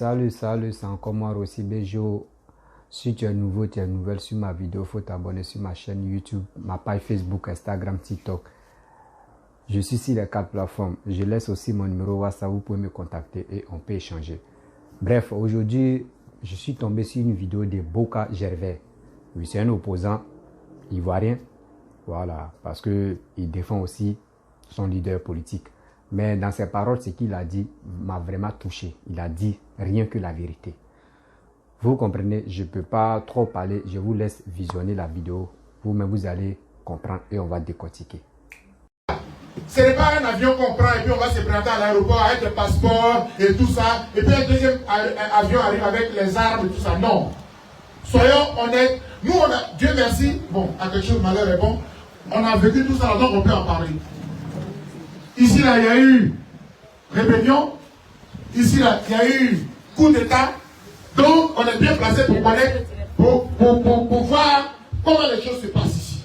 Salut, c'est encore moi Rossi Bejo. Si tu es nouveau, tu es nouvelle sur ma vidéo, il faut t'abonner sur ma chaîne YouTube, ma page Facebook, Instagram, TikTok. Je suis sur les 4 plateformes. Je laisse aussi mon numéro WhatsApp, vous pouvez me contacter et on peut échanger. Bref, aujourd'hui, je suis tombé sur une vidéo de Boka Gervais. Oui, c'est un opposant ivoirien. Voilà, parce qu'il défend aussi son leader politique. Mais dans ses paroles, ce qu'il a dit m'a vraiment touché. Il a dit rien que la vérité. Vous comprenez, je ne peux pas trop parler. Je vous laisse visionner la vidéo. Vous-même, vous allez comprendre et on va décortiquer. Ce n'est pas un avion qu'on prend et puis on va se présenter à l'aéroport avec le passeport et tout ça. Et puis un deuxième avion arrive avec les armes et tout ça. Non. Soyons honnêtes. Nous, on a, Dieu merci, bon, à quelque chose, malheur est bon. On a vécu tout ça, donc on peut en parler. Ici, là, il y a eu rébellion. Ici, là, il y a eu coup d'État. Donc, on est bien placé pour connaître, pour voir comment les choses se passent ici.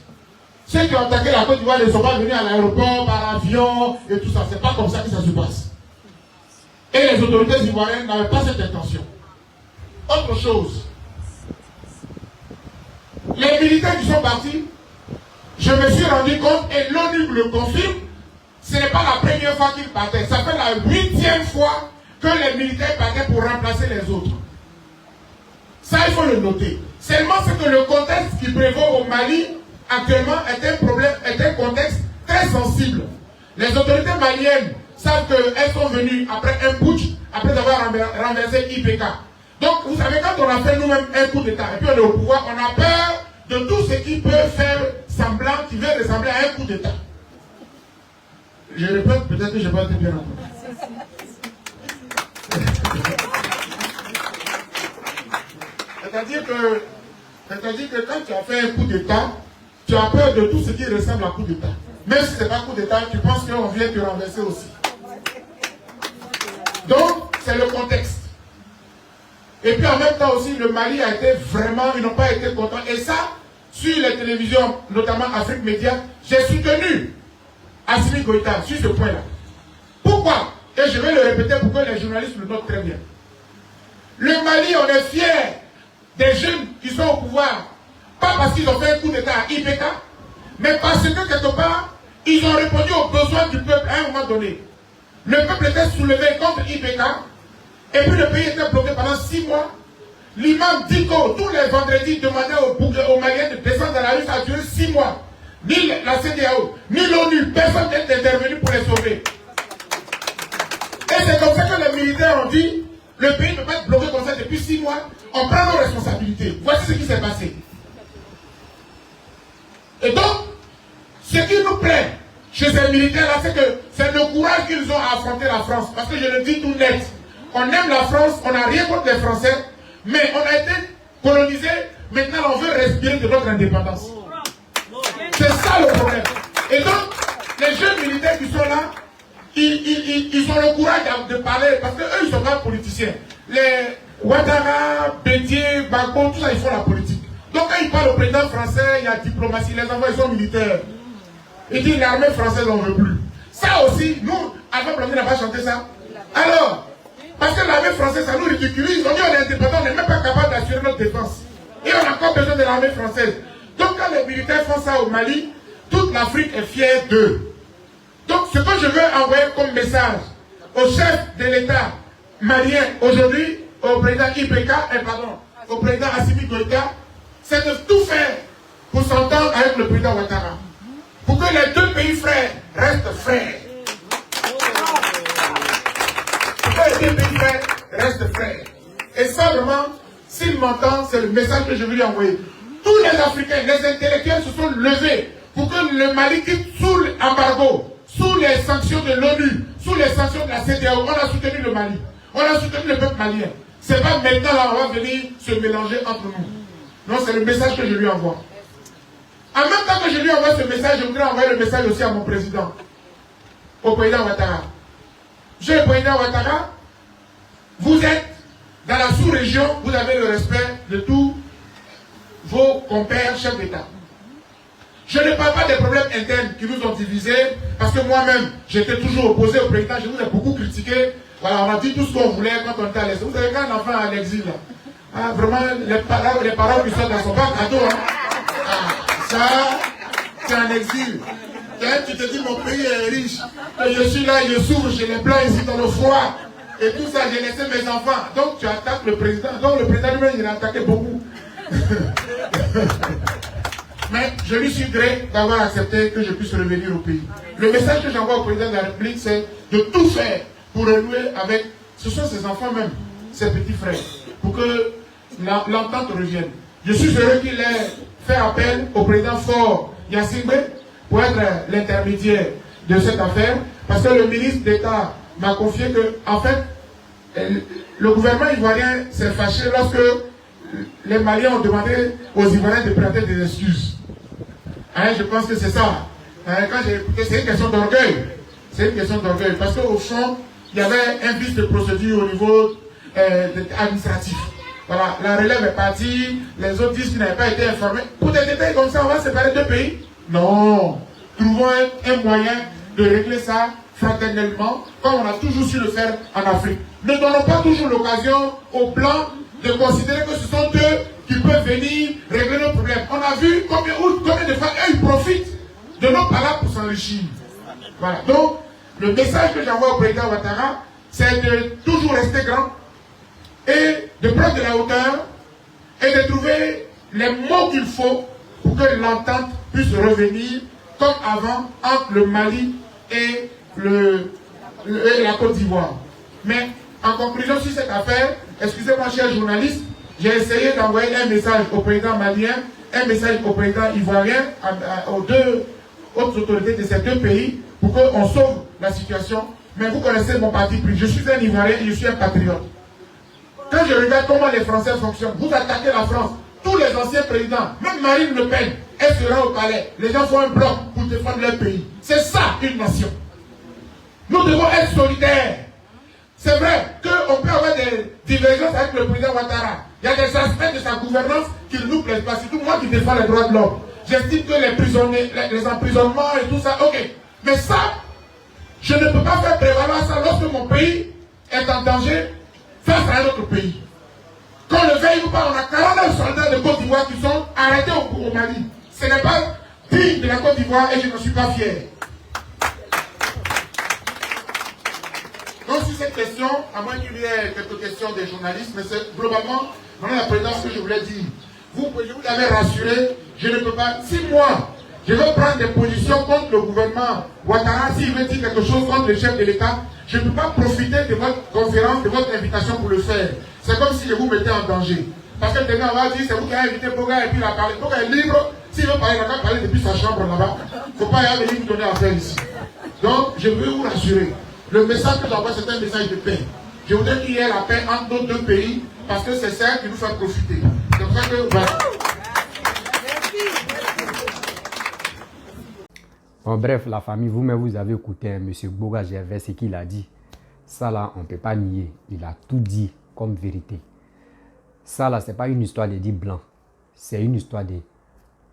Ceux qui ont attaqué la Côte d'Ivoire ne sont pas venus à l'aéroport, par avion et tout ça. C'est pas comme ça que ça se passe. Et les autorités ivoiriennes n'avaient pas cette intention. Autre chose. Les militaires qui sont partis, je me suis rendu compte, et l'ONU le confirme, ce n'est pas la première fois qu'ils partaient. Ça fait la 8e fois que les militaires partaient pour remplacer les autres. Ça, il faut le noter. Seulement, c'est que le contexte qui prévaut au Mali, actuellement, est un contexte très sensible. Les autorités maliennes savent qu'elles sont venues après un putsch, après avoir renversé IPK. Donc, vous savez, quand on a fait nous-mêmes un coup d'État, et puis on est au pouvoir, on a peur de tout ce qui peut faire semblant, qui veut ressembler à un coup d'État. Je répète, peut-être que je n'ai pas été bien entendu. C'est-à-dire que quand tu as fait un coup d'État, tu as peur de tout ce qui ressemble à un coup d'État. Même si ce n'est pas un coup d'État, tu penses qu'on vient te renverser aussi. Donc, c'est le contexte. Et puis en même temps aussi, le Mali a été vraiment, ils n'ont pas été contents. Et ça, sur les télévisions, notamment Afrique Média, j'ai soutenu Assimi Goïta sur ce point-là. Pourquoi? Et je vais le répéter pour que les journalistes le notent très bien. Le Mali, on est fiers des jeunes qui sont au pouvoir. Pas parce qu'ils ont fait un coup d'État à IPK, mais parce que quelque part, ils ont répondu aux besoins du peuple à un moment donné. Le peuple était soulevé contre IPK, et puis le pays était bloqué pendant 6 mois. L'imam Diko, tous les vendredis, demandait aux Maliens de descendre dans la rue, ça a duré 6 mois. Ni la CEDEAO, ni l'ONU, personne n'est intervenu pour les sauver. Et c'est comme ça que les militaires ont dit, le pays ne peut pas être bloqué comme ça depuis 6 mois, on prend nos responsabilités. Voici ce qui s'est passé. Et donc, ce qui nous plaît chez ces militaires-là, c'est que c'est le courage qu'ils ont à affronter la France. Parce que je le dis tout net, on aime la France, on n'a rien contre les Français, mais on a été colonisé, maintenant on veut respirer de notre indépendance. C'est ça le problème. Et donc, les jeunes militaires qui sont là, ils ont le courage de parler, parce qu'eux, ils ne sont pas politiciens. Les Ouattara, Bédier, Gbagbo, tout ça, ils font la politique. Donc, quand ils parlent au président français, il y a diplomatie, les envois, ils sont militaires. Ils disent l'armée française, on ne veut plus. Ça aussi, nous, Alpha Blondy n'a pas chanté ça. Alors, parce que l'armée française, ça nous ridiculise. On dit on est indépendant, on n'est même pas capable d'assurer notre défense. Et on a encore besoin de l'armée française. Donc quand les militaires font ça au Mali, toute l'Afrique est fière d'eux. Donc ce que je veux envoyer comme message au chef de l'État malien aujourd'hui, au président IPK, au président Assimi Goïta, c'est de tout faire pour s'entendre avec le président Ouattara. Pour que les deux pays frères restent frères. Les deux pays frères restent frères. Et ça vraiment, s'il m'entend, c'est le message que je veux lui envoyer. Tous les Africains, les intellectuels se sont levés pour que le Mali quitte sous l'embargo, sous les sanctions de l'ONU, sous les sanctions de la CEDEAO. On a soutenu le Mali. On a soutenu le peuple malien. C'est pas maintenant là on va venir se mélanger entre nous. Non, c'est le message que je lui envoie. En même temps que je lui envoie ce message, je voudrais envoyer le message aussi à mon président, au président Ouattara. Monsieur le président Ouattara, vous êtes dans la sous-région, vous avez le respect de tous vos compères chefs d'État. Je ne parle pas des problèmes internes qui nous ont divisés, parce que moi-même, j'étais toujours opposé au président, je vous ai beaucoup critiqué. Voilà, on a dit tout ce qu'on voulait quand on était à l'exil. Vous savez, quand un enfant est à l'exil, ah, vraiment, les paroles qui sortent dans son pas cadeau. Hein. Ah, ça, c'est un exil. Quand tu te dis, mon pays est riche, que je suis là, je s'ouvre chez les Blancs ici dans le froid, et tout ça, j'ai laissé mes enfants. Donc tu attaques le président. Donc le président lui-même, il a attaqué beaucoup. Mais je lui suis gré d'avoir accepté que je puisse revenir au pays. Le message que j'envoie au président de la République, c'est de tout faire pour renouer avec, ce sont ses enfants même, ses petits frères, pour que l'entente revienne. Je suis heureux qu'il ait fait appel au président Faure Gnassingbé pour être l'intermédiaire de cette affaire, parce que le ministre d'État m'a confié que, en fait, le gouvernement ivoirien s'est fâché lorsque les Maliens ont demandé aux Ivoiriens de prêter des excuses. Hein, je pense que c'est ça. Hein, quand j'ai écouté, c'est une question d'orgueil. C'est une question d'orgueil. Parce qu'au fond, il y avait un vice de procédure au niveau administratif. Voilà, la relève est partie, les autres disent qu'ils n'avaient pas été informés. Pour des détails comme ça, on va séparer deux pays? Non. Trouvons un moyen de régler ça fraternellement, comme on a toujours su le faire en Afrique. Ne donnons pas toujours l'occasion aux Blancs de considérer que ce sont eux qui peuvent venir régler nos problèmes. On a vu combien de fois ils profitent de nos palabres pour s'enrichir. Voilà. Donc, le message que j'envoie au président Ouattara, c'est de toujours rester grand et de prendre de la hauteur et de trouver les mots qu'il faut pour que l'entente puisse revenir comme avant entre le Mali et la Côte d'Ivoire. Mais en conclusion sur cette affaire, excusez-moi chers journalistes, j'ai essayé d'envoyer un message au président malien, un message au président ivoirien, aux deux autres autorités de ces deux pays, pour qu'on sauve la situation. Mais vous connaissez mon parti pris. Je suis un Ivoirien et je suis un patriote. Quand je regarde comment les Français fonctionnent, vous attaquez la France, tous les anciens présidents, même Marine Le Pen, elle se rend au palais. Les gens font un bloc pour défendre leur pays. C'est ça une nation. Nous devons être solidaires. C'est vrai qu'on peut avoir des divergences avec le président Ouattara. Il y a des aspects de sa gouvernance qui ne nous plaisent pas. Surtout moi qui défends les droits de l'homme. J'estime que les prisonniers, les emprisonnements et tout ça, ok. Mais ça, je ne peux pas faire prévaloir ça lorsque mon pays est en danger face à un autre pays. Qu'on le veuille ou pas, on a 49 soldats de Côte d'Ivoire qui sont arrêtés au Mali. Ce n'est pas digne de la Côte d'Ivoire et je ne suis pas fier. Donc sur cette question, à moins qu'il y ait quelques questions des journalistes, mais c'est globalement, dans la présidence que je voulais dire. Je vous avais rassuré, je ne peux pas, si moi, je veux prendre des positions contre le gouvernement Ouattara, s'il veut dire quelque chose contre le chef de l'État, je ne peux pas profiter de votre conférence, de votre invitation pour le faire. C'est comme si je vous mettais en danger. Parce que demain, on va dire, c'est vous qui avez invité Boga et puis il a parlé. Boga est libre, s'il veut parler, il va parler depuis sa chambre là-bas. Il ne faut pas y venir vous donner à faire ici. Donc, je veux vous rassurer. Le message que j'envoie, c'est un message de paix. Je voudrais qu'il y ait la paix entre nos deux pays, parce que c'est ça qui nous fait profiter. C'est pour ça que, voilà. Bon, bref, la famille, vous-même, vous avez écouté M. Boga Gervais, ce qu'il a dit. Ça, là, on ne peut pas nier. Il a tout dit comme vérité. Ça, là, ce n'est pas une histoire de dit blanc. C'est une histoire de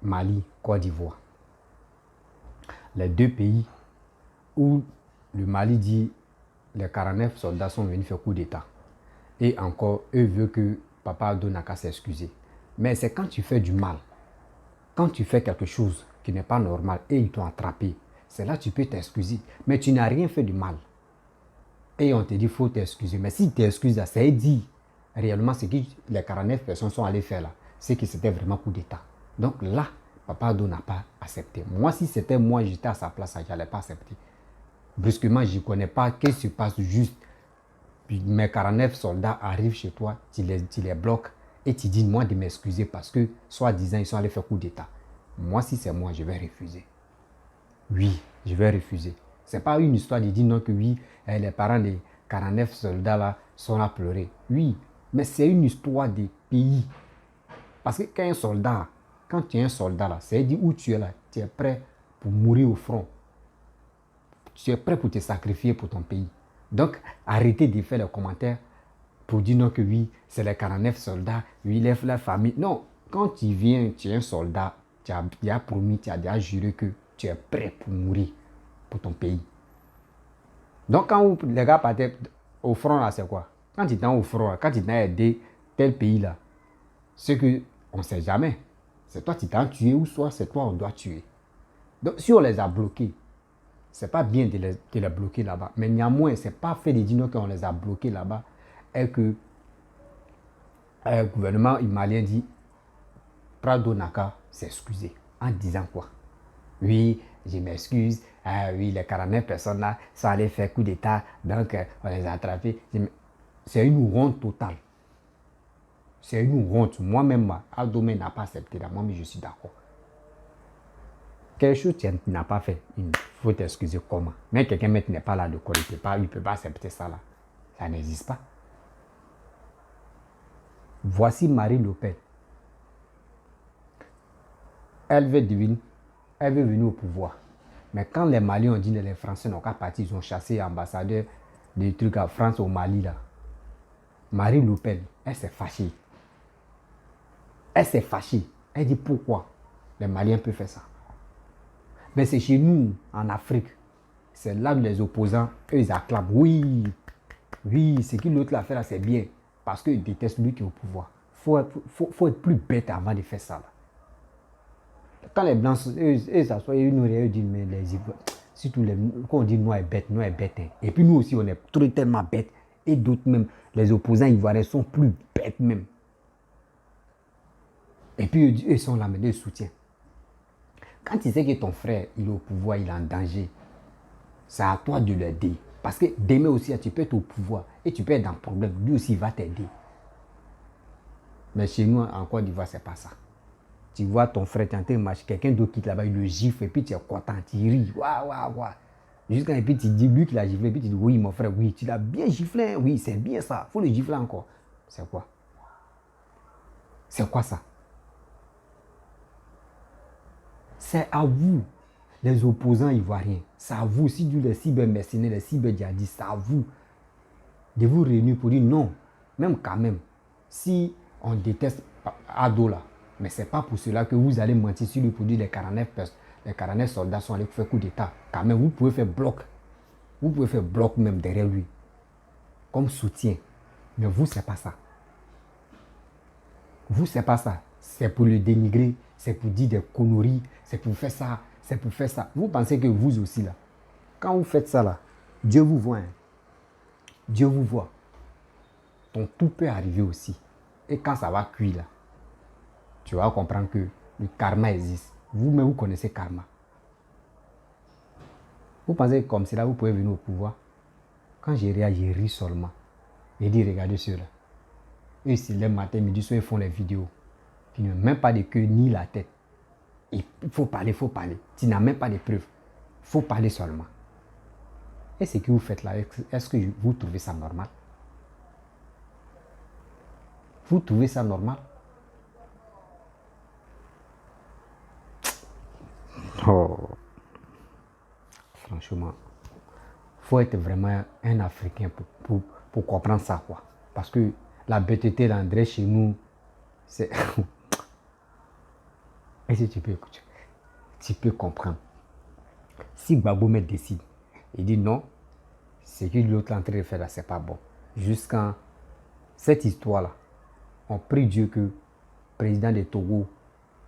Mali, Côte d'Ivoire. Les deux pays où le Mali dit les 49 soldats sont venus faire coup d'État. Et encore, eux veulent que Papa Ado n'a qu'à s'excuser. Mais c'est quand tu fais du mal, quand tu fais quelque chose qui n'est pas normal et ils t'ont attrapé, c'est là que tu peux t'excuser. Mais tu n'as rien fait de mal. Et on te dit qu'il faut t'excuser. Mais si tu t'excuses, c'est dit réellement ce que les 49 personnes sont allées faire là. C'est que c'était vraiment coup d'État. Donc là, Papa Ado n'a pas accepté. Moi, si c'était moi, j'étais à sa place, je n'allais pas accepter. Brusquement, je ne connais pas ce qui se passe juste. Puis mes 49 soldats arrivent chez toi, tu les bloques et tu dis moi de m'excuser parce que, soi-disant, ils sont allés faire coup d'État. Moi, si c'est moi, je vais refuser. Oui, je vais refuser. Ce n'est pas une histoire de dire non que oui, les parents des 49 soldats là sont là à pleurer. Oui, mais c'est une histoire des pays. Parce que quand tu es un soldat là, c'est dire où tu es là, tu es prêt pour mourir au front. Tu es prêt pour te sacrifier pour ton pays. Donc, arrêtez de faire les commentaires pour dire non que oui, c'est les 49 soldats, oui, la famille. Non, quand tu viens, tu es un soldat, tu as déjà promis, tu as déjà juré que tu es prêt pour mourir pour ton pays. Donc, quand les gars partaient, au front là, c'est quoi? Quand tu es au front, là, quand tu t'as aidé tel pays là, c'est que on ne sait jamais. C'est toi qui t'as tué ou soit c'est toi on doit tuer. Donc si on les a bloqués, c'est pas bien de les bloquer là-bas. Mais néanmoins, c'est pas fait de dire qu'on les a bloqués là-bas et que le gouvernement malien dit Prado Naka s'excuser. En disant quoi? Oui, je m'excuse. Oui, les 49 personnes là sont allées faire coup d'état, donc on les a attrapés. C'est une honte totale. C'est une honte. Moi-même, Aldomé n'a pas accepté là. Moi-même, je suis d'accord. Quelque chose que tu n'as pas fait, il faut t'excuser comment. Mais quelqu'un n'est pas là de quoi, il ne peut pas accepter ça là. Ça n'existe pas. Voici Marine Le Pen. Elle veut venir au pouvoir. Mais quand les Maliens ont dit que les Français n'ont qu'à partir, ils ont chassé l'ambassadeur des trucs à France au Mali là. Marine Le Pen, elle s'est fâchée. Elle s'est fâchée. Elle dit pourquoi les Maliens peuvent faire ça. Mais c'est chez nous, en Afrique. C'est là où les opposants, eux, ils acclament. Oui, oui, ce que l'autre l'a fait là, c'est bien. Parce qu'ils détestent lui qui est au pouvoir. Faut être plus bête avant de faire ça. Là. Quand les Blancs, eux s'assoient, ils disent, mais les Ivoiriens, surtout quand on dit noir est bête. Hein. Et puis nous aussi, on est tellement bêtes. Et d'autres même, les opposants ivoiriens sont plus bêtes même. Et puis eux, ils sont là, mais ils soutiennent. Quand tu sais que ton frère, il est au pouvoir, il est en danger, c'est à toi de l'aider. Parce que demain aussi, tu peux être au pouvoir et tu peux être dans le problème. Lui aussi, il va t'aider. Mais chez nous, en Côte d'Ivoire, c'est pas ça. Tu vois ton frère, tu es en train de marcher, quelqu'un d'autre quitte là-bas, il le gifle et puis tu es content, tu ris. Waouh, waouh, waouh. Jusqu'à et puis tu dis, lui qui l'a giflé, et puis tu dis, oui, mon frère, oui, tu l'as bien giflé, hein? Oui, c'est bien ça, il faut le gifler encore. C'est quoi? C'est quoi ça? C'est à vous, les opposants ivoiriens, c'est à vous, si les cyber-mercenaires, les cyber-djihadistes, c'est à vous de vous réunir pour dire non, même quand même, si on déteste Ado là, mais ce n'est pas pour cela que vous allez mentir sur lui pour dire les 49 soldats sont allés faire coup d'état. Quand même, vous pouvez faire bloc. Vous pouvez faire bloc même derrière lui, comme soutien. Mais vous, ce n'est pas ça. Vous, ce n'est pas ça. C'est pour le dénigrer, c'est pour dire des conneries, c'est pour faire ça, c'est pour faire ça. Vous pensez que vous aussi, là, quand vous faites ça, là, Dieu vous voit. Hein. Dieu vous voit. Ton tout peut arriver aussi. Et quand ça va cuire, là, tu vas comprendre que le karma existe. Vous-même, vous connaissez karma. Vous pensez que comme cela, vous pouvez venir au pouvoir. Quand j'ai ri seulement. Et dit, regardez ceux-là. Eux, c'est le matin, midi, soir, ils font les vidéos. Qui n'ont même pas de queue ni la tête. Il faut parler, il faut parler. Tu n'as même pas de preuves. Il faut parler seulement. Et ce que vous faites là, est-ce que vous trouvez ça normal? Vous trouvez ça normal? Oh. Franchement, il faut être vraiment un Africain pour comprendre ça, quoi. Parce que la bêteté d'André chez nous, c'est... Et si tu peux comprendre. Si Baboumé décide, il dit non, ce que l'autre est en train de faire là, c'est pas bon. Jusqu'à cette histoire-là, on prie Dieu que le président de Togo,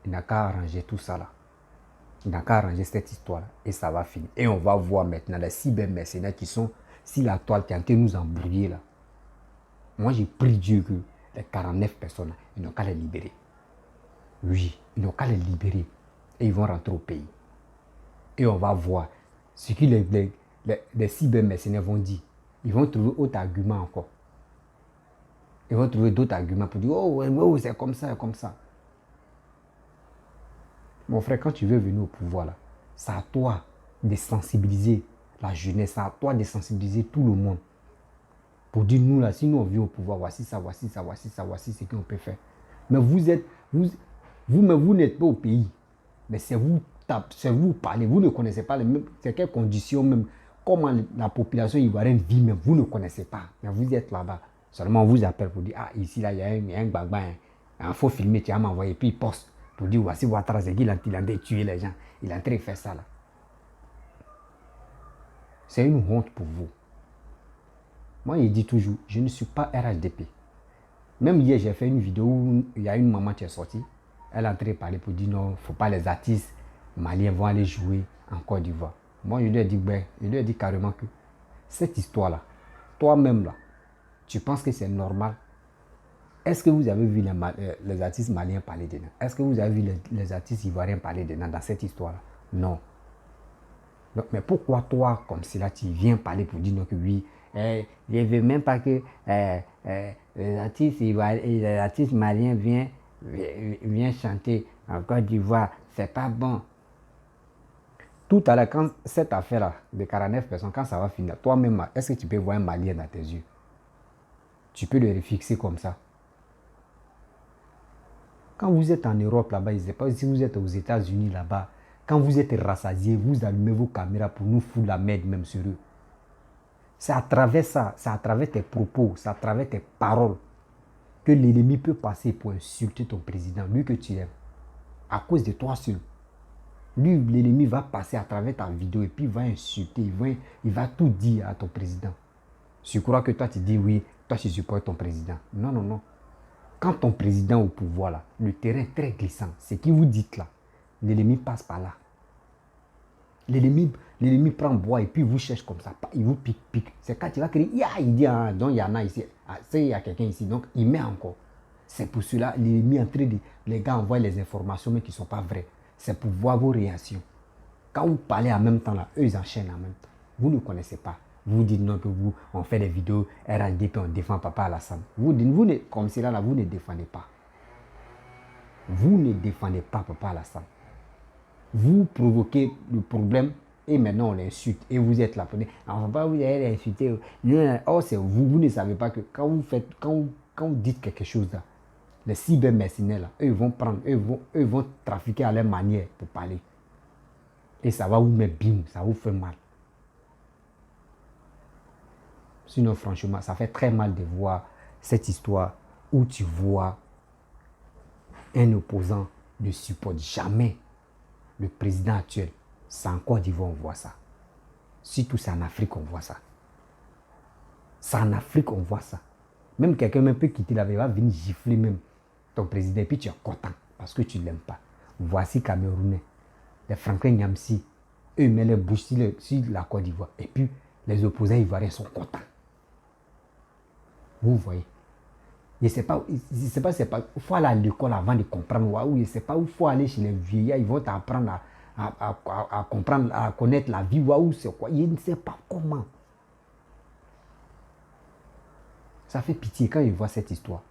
il n'a qu'à arranger tout ça là. Il n'a qu'à arranger cette histoire-là et ça va finir. Et on va voir maintenant les cyber-mercenaires qui sont, si la toile qui est en train de nous embrouiller là. Moi, j'ai prié Dieu que les 49 personnes, ils n'ont qu'à les libérer. Oui, ils n'ont qu'à les libérer et ils vont rentrer au pays. Et on va voir ce que les cyber-mercenaires vont dire. Ils vont trouver autre argument encore. Ils vont trouver d'autres arguments pour dire, oh, c'est comme ça, comme ça. Mon frère, quand tu veux venir au pouvoir, là, c'est à toi de sensibiliser la jeunesse, c'est à toi de sensibiliser tout le monde. Pour dire, nous, là, si nous on vient au pouvoir, voici ça, voici ça, voici ça, voici ce qu'on peut faire. Mais vous n'êtes pas au pays. Mais c'est vous parlez, vous ne connaissez pas les mêmes, c'est quelles conditions même, comment la population ivoirienne vit même, vous ne connaissez pas. Mais vous êtes là-bas. Seulement on vous appelle pour dire, ah, ici, là, il y a un gbagba, il faut filmer, tu vas m'envoyer, puis il poste. Pour dire, voici Ouattara, c'est qu'il a tué les gens. Il est en train de faire ça là. C'est une honte pour vous. Moi, il dit toujours, je ne suis pas RHDP. Même hier, j'ai fait une vidéo où il y a une maman qui est sortie. Elle est en train de parler pour dire non, il ne faut pas les artistes maliens vont aller jouer en Côte d'Ivoire. Moi, je lui ai dit carrément que cette histoire-là, toi-même là, tu penses que c'est normal? Est-ce que vous avez vu les artistes maliens parler dedans? Est-ce que vous avez vu les artistes ivoiriens parler dedans dans cette histoire-là? Non. Donc, mais pourquoi toi, comme cela, tu viens parler pour dire non que oui, je ne veux même pas que les artistes maliens viennent chanter en Côte d'Ivoire. C'est pas bon. Tout à l'heure, quand cette affaire-là de 49 personnes, quand ça va finir, toi-même, est-ce que tu peux voir un Malien dans tes yeux? Tu peux le refixer comme ça. Quand vous êtes en Europe là-bas, je ne sais pas si vous êtes aux États-Unis là-bas, quand vous êtes rassasiés, vous allumez vos caméras pour nous foutre la merde même sur eux. C'est à travers ça, c'est à travers tes propos, c'est à travers tes paroles que l'ennemi peut passer pour insulter ton président, lui que tu aimes. À cause de toi seul. Lui, l'ennemi va passer à travers ta vidéo et puis il va insulter, il va tout dire à ton président. Tu crois que toi tu dis oui, toi tu supportes ton président. Non, non, non. Quand ton président est au pouvoir, là, le terrain est très glissant. Ce que vous dites là, l'ennemi passe par là. L'ennemi prend bois et puis vous cherche comme ça. Il vous pique. C'est quand il va crier, il dit, ah, donc il y en a ici. Ah, il y a quelqu'un ici. Donc il met encore. C'est pour cela, l'ennemi est en train de... Les gars envoient les informations mais qui ne sont pas vraies. C'est pour voir vos réactions. Quand vous parlez en même temps, là, eux, ils enchaînent en même temps. Vous ne connaissez pas. Vous dites non que vous, on fait des vidéos, RHDP, on défend Papa Alassane. Comme cela, là, vous ne défendez pas. Vous ne défendez pas Papa Alassane. Vous provoquez le problème et maintenant on l'insulte. Et vous êtes là pour dire, on ne va pas vous insulter. Oh, c'est vous. Vous ne savez pas que quand vous dites quelque chose là, les cybermercenaires là, eux vont prendre, eux vont trafiquer à leur manière pour parler. Et ça va vous mettre bim, ça vous fait mal. Sinon, franchement, ça fait très mal de voir cette histoire où tu vois un opposant ne supporte jamais le président actuel. C'est en Côte d'Ivoire, on voit ça. Surtout, c'est en Afrique, on voit ça. C'est en Afrique, on voit ça. Même quelqu'un peut quitter la vie, va venir gifler même ton président et puis tu es content parce que tu ne l'aimes pas. Voici Camerounais, les Franklin Nyamsi, eux ils mettent les bouches sur la Côte d'Ivoire et puis les opposants ivoiriens sont contents. Vous voyez. Je ne sais pas, il faut aller à l'école avant de comprendre. Je ne sais pas où il faut aller chez les vieillards, ils vont t'apprendre à comprendre, à connaître la vie. Waouh, c'est quoi. Je ne sais pas comment. Ça fait pitié quand je vois cette histoire.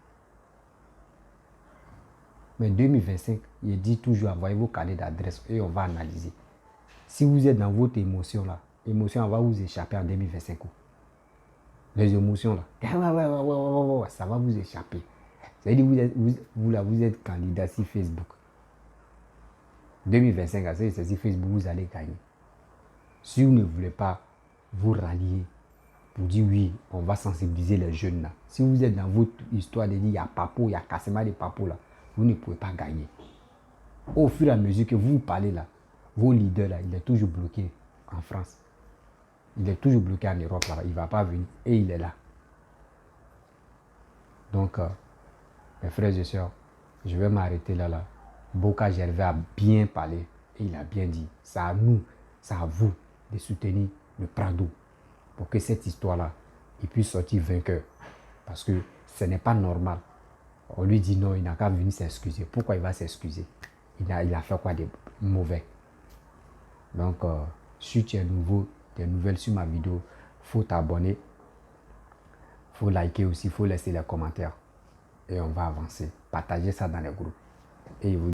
Mais 2025, il dit toujours envoyez vos carnets d'adresse et on va analyser. Si vous êtes dans votre émotion là, l'émotion va vous échapper en 2025. Les émotions là, ça va vous échapper. C'est-à-dire vous êtes candidat sur Facebook. 2025, c'est sur Facebook vous allez gagner. Si vous ne voulez pas vous rallier pour dire oui, on va sensibiliser les jeunes là. Si vous êtes dans votre histoire de dire il y a Papo, il y a Kassema de Papo là, vous ne pouvez pas gagner. Au fur et à mesure que vous parlez là, vos leaders là, il est toujours bloqué en France. Il est toujours bloqué en Europe là, il ne va pas venir et il est là. Donc, mes frères et sœurs, je vais m'arrêter là. Boka Gervais a bien parlé et il a bien dit. C'est à nous, c'est à vous de soutenir le Prado pour que cette histoire-là puisse sortir vainqueur. Parce que ce n'est pas normal. On lui dit non, il n'a qu'à venir s'excuser. Pourquoi il va s'excuser? Il a fait quoi de mauvais? Donc, si tu es nouveau, des nouvelles sur ma vidéo, il faut t'abonner, il faut liker aussi, il faut laisser les commentaires et on va avancer. Partagez ça dans les groupes. Et vous